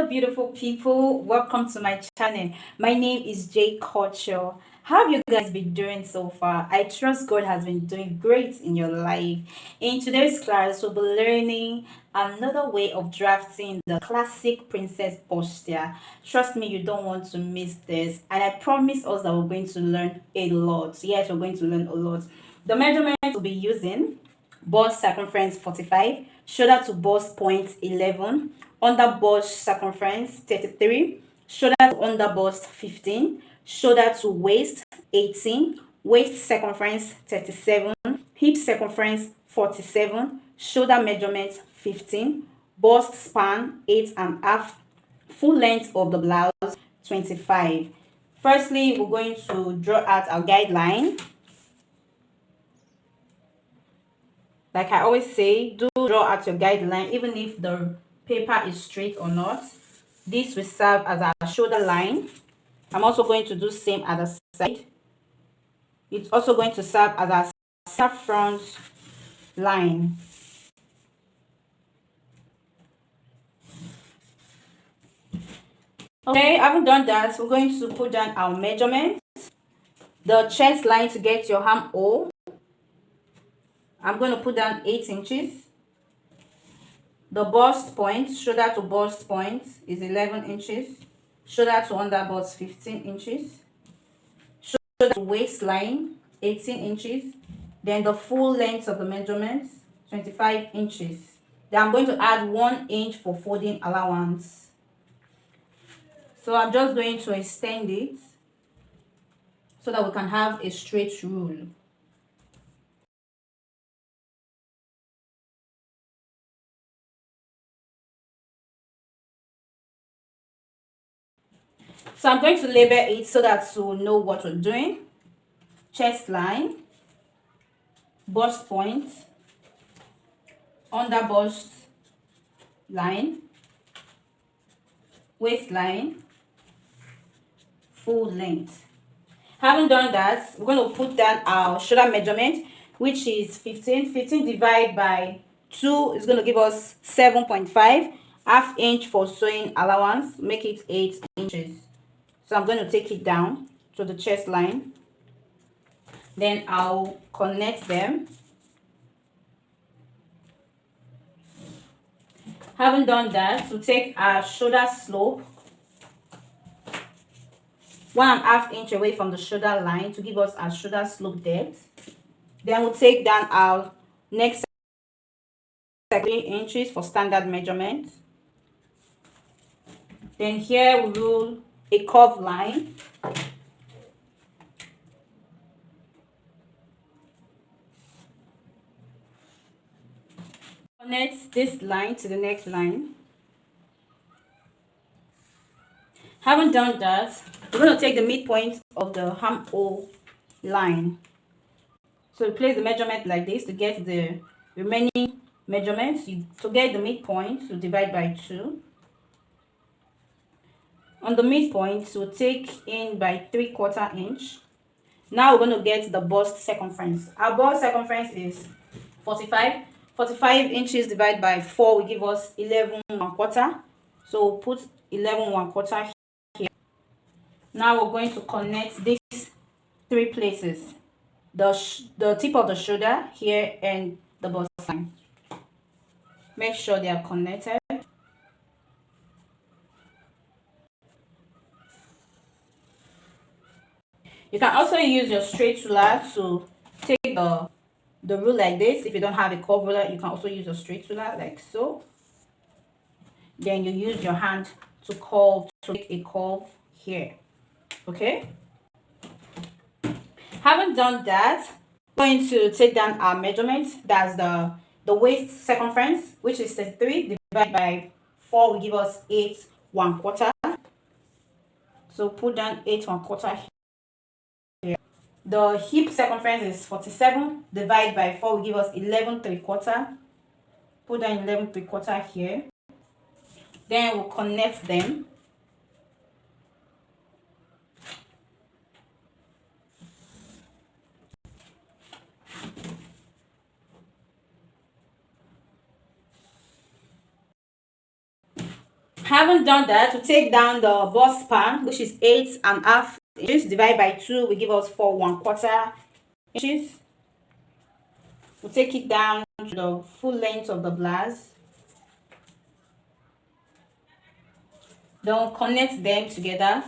beautiful people. Welcome to my channel. My name is Jay Culture. How have you guys been doing so far? I trust God has been doing great in your life. In today's class, we'll be learning another way of drafting the classic Princess Bustier. Trust me, you don't want to miss this. And I promise us that we're going to learn a lot. Yes, we're going to learn a lot. The measurements we'll be using: bust circumference 45, shoulder to bust point 11, under bust circumference 33, shoulder to under bust 15, shoulder to waist 18, waist circumference 37, hip circumference 47, shoulder measurement 15, bust span 8.5, full length of the blouse 25. Firstly, we're going to draw out our guideline. Like I always say, do draw out your guideline even if the paper is straight or not. This will serve as our shoulder line. I'm also going to do same at the side. It's also going to serve as our front line. Okay, having done that, we're going to put down our measurements. The chest line to get your armhole, I'm going to put down 8 inches. The bust point, shoulder to bust point, is 11 inches. Shoulder to under bust 15 inches. Shoulder to waistline 18 inches. Then the full length of the measurements 25 inches. Then I'm going to add 1 inch for folding allowance. So I'm just going to extend it so that we can have a straight rule. So I'm going to label it so that we'll know what we're doing. Chest line, bust point, under bust line, waistline, full length. Having done that, we're going to put down our shoulder measurement, which is 15. 15 divided by 2 is going to give us 7.5. Half inch for sewing allowance, make it 8 inches. So I'm going to take it down to the chest line. Then I'll connect them. Having done that, we'll take our shoulder slope 1.5 inch away from the shoulder line to give us our shoulder slope depth. Then we'll take down our next 3 inches for standard measurement. Then here we rule a curved line. Connect this line to the next line. Having done that, we're going to take the midpoint of the armhole line. So place the measurement like this to get the remaining measurements. To get the midpoint, you divide by 2. On the midpoint, we'll take in by 3/4 inch. Now we're going to get the bust circumference. Our bust circumference is 45. 45 inches divided by 4 will give us 11.25. So we'll put 11.25 here. Now we're going to connect these 3 places: the tip of the shoulder here and the bust line. Make sure they are connected. You can also use your straight ruler to take the rule like this. If you don't have a curve ruler, you can also use a straight ruler like so. Then you use your hand to curve, to make a curve here. Okay, having done that, we're going to take down our measurement. That's the waist circumference, which is 33, divided by 4 will give us 8.25. So put down 8.25 here. The hip circumference is 47, divided by 4 will give us 11.75. Put down 11.75 here. Then we'll connect them. Having Having done that, we take down the bust span, which is 8.5 inches, divide by 2 will give us 4 1/4 inches. We'll take it down to the full length of the blouse. Then we'll connect them together.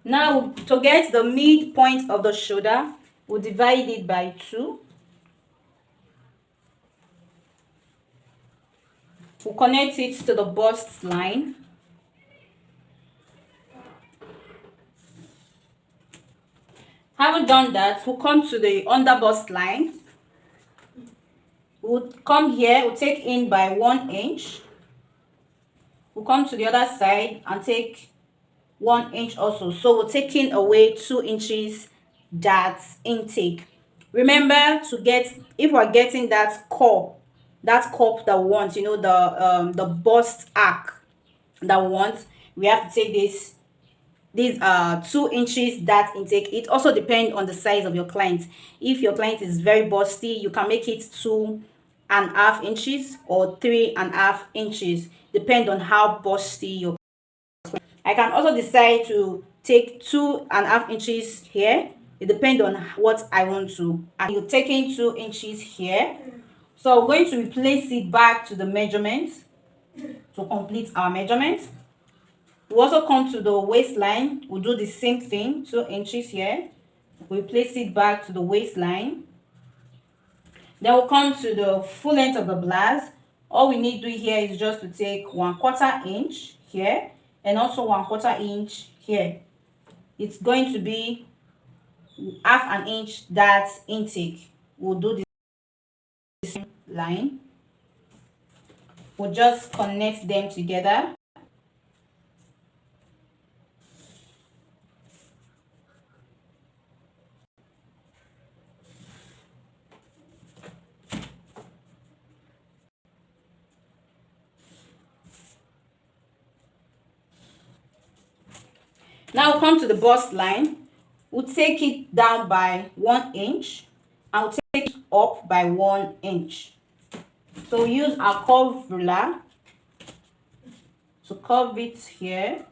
Now, to get the midpoint of the shoulder, we'll divide it by 2. We'll connect it to the bust line. Having done that, we'll come to the under bust line. We'll come here, we'll take in by 1 inch. We'll come to the other side and take 1 inch also. So we're taking away 2 inches that's intake. Remember to get, if we're getting that cup that we want, you know, the bust arc that we want, we have to take these 2 inches that intake. It also depends on the size of your client. If your client is very busty, you can make it 2.5 inches or 3.5 inches, depend on how busty your. I can also decide to take 2.5 inches here. It depends on what I want to. And you're taking 2 inches here. So we're going to replace it back to the measurement to complete our measurement. We'll also come to the waistline. We'll do the same thing, 2 inches here. We'll place it back to the waistline. Then we'll come to the full length of the blouse. All we need to do here is just to take 1/4 inch here and also 1/4 inch here. It's going to be 1/2 inch that's intake. We'll do the same line. We'll just connect them together. Now we'll come to the bust line. We'll take it down by 1 inch and we'll take it up by 1 inch. So we use our curve ruler to curve it here.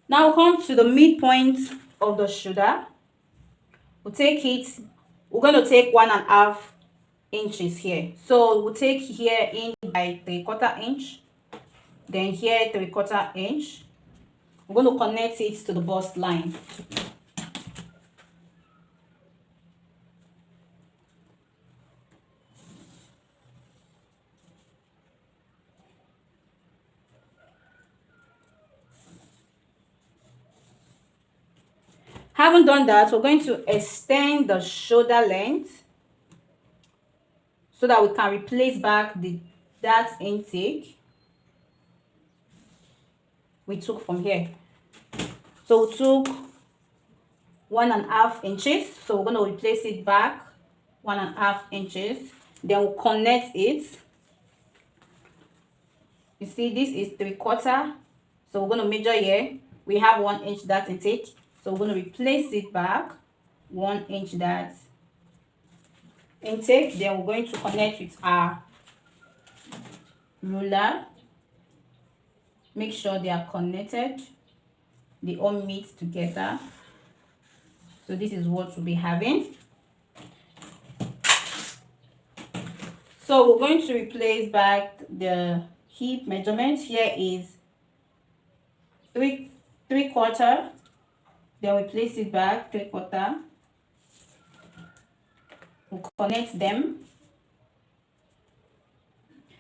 Now we'll come to the midpoint of the shoulder. We'll take it, we're going to take 1.5 inches here. So we'll take here in by 3/4 inch, then here 3/4 inch. We're going to connect it to the bust line. Having done that, we're going to extend the shoulder length so that we can replace back that intake we took from here. So we took 1.5 inches. So we're going to replace it back 1.5 inches. Then we'll connect it. You see, this is 3/4. So we're going to measure here. We have 1 inch that intake. So we're going to replace it back 1 inch that intake. Then we're going to connect with our ruler. Make sure they are connected. They all meet together. So this is what we'll be having. So we're going to replace back the hip measurement. Here is 3/4. Then we place it back 3/4. We'll connect them.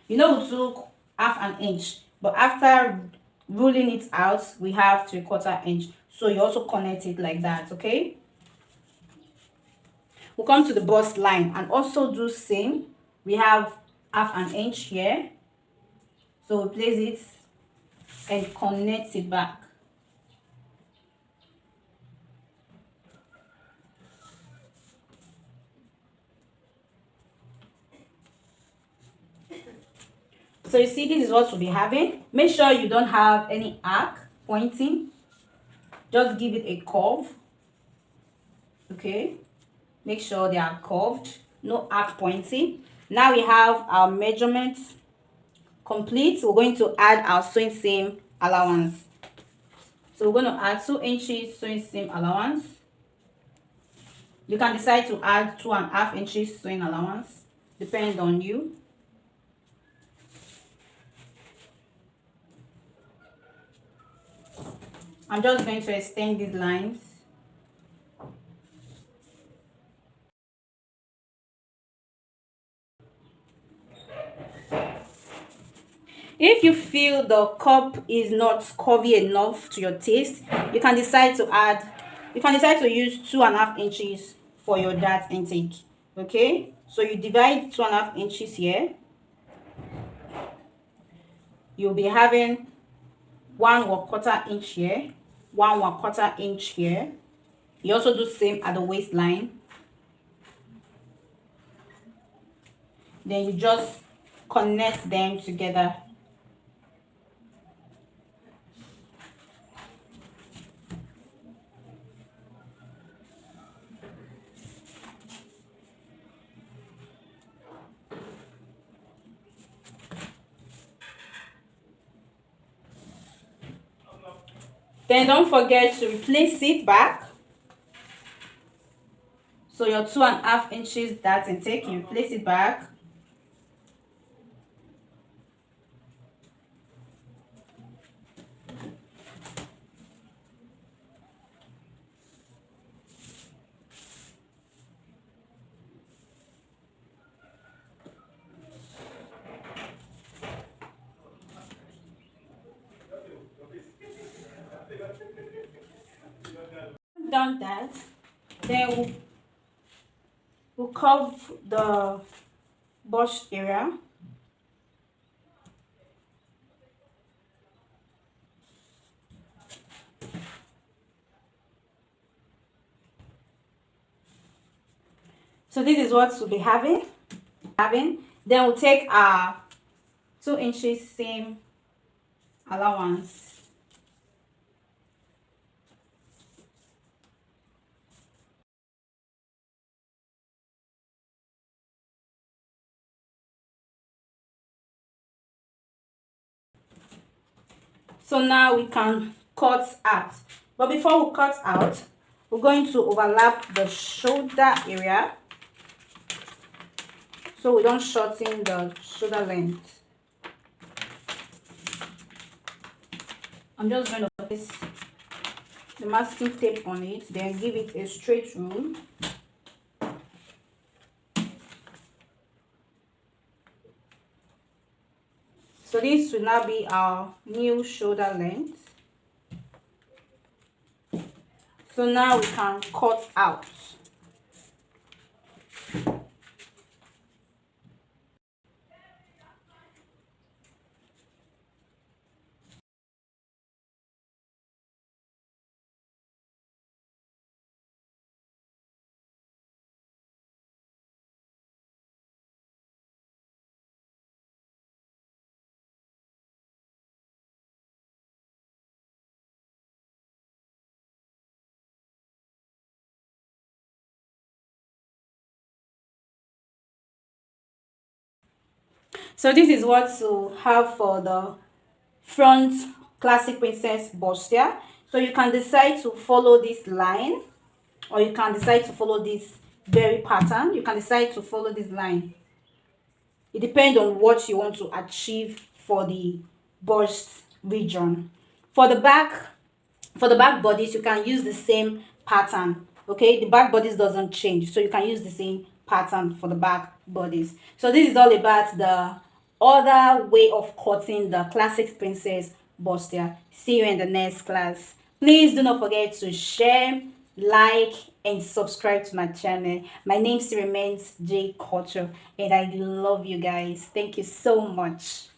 You know, we took 1/2 inch, but after ruling it out, we have 3/4 inch. So you also connect it like that, okay? We'll come to the bust line and also do same. We have 1/2 inch here. So we place it and connect it back. So you see, this is what we'll be having. Make sure you don't have any arc pointing. Just give it a curve. Okay, make sure they are curved, no arc pointing. Now we have our measurements complete. We're going to add our sewing seam allowance. So we're going to add 2 inches sewing seam allowance. You can decide to add 2.5 inches sewing allowance, depending on you. I'm just going to extend these lines. If you feel the cup is not curvy enough to your taste, you can decide to use 2.5 inches for your dart intake. Okay, so you divide 2.5 inches here. You'll be having 1.25 inch here, 1.25 inch here. You also do same at the waistline. Then you just connect them together. Then don't forget to replace it back. So your 2.5 inches dart intake, you place it back. Done that, then we'll curve the bust area. So this is what we'll be having. Then we'll take our 2 inches seam allowance. So now we can cut out. But before we cut out, we're going to overlap the shoulder area so we don't shorten the shoulder length. I'm just going to place the masking tape on it, then give it a straight rule. So this will now be our new shoulder length. So now we can cut out. So this is what to have for the front classic princess bustier. So you can decide to follow this line, or you can decide to follow this berry pattern. You can decide to follow this line. It depends on what you want to achieve for the bust region. For the back bodies, you can use the same pattern. Okay, the back bodies doesn't change, so you can use the same pattern for the back bodies. So this is all about the other way of cutting the classic princess bustier. See you in the next class. Please do not forget to share, like, and subscribe to my channel. My name still remains J Culture, and I love you guys. Thank you so much.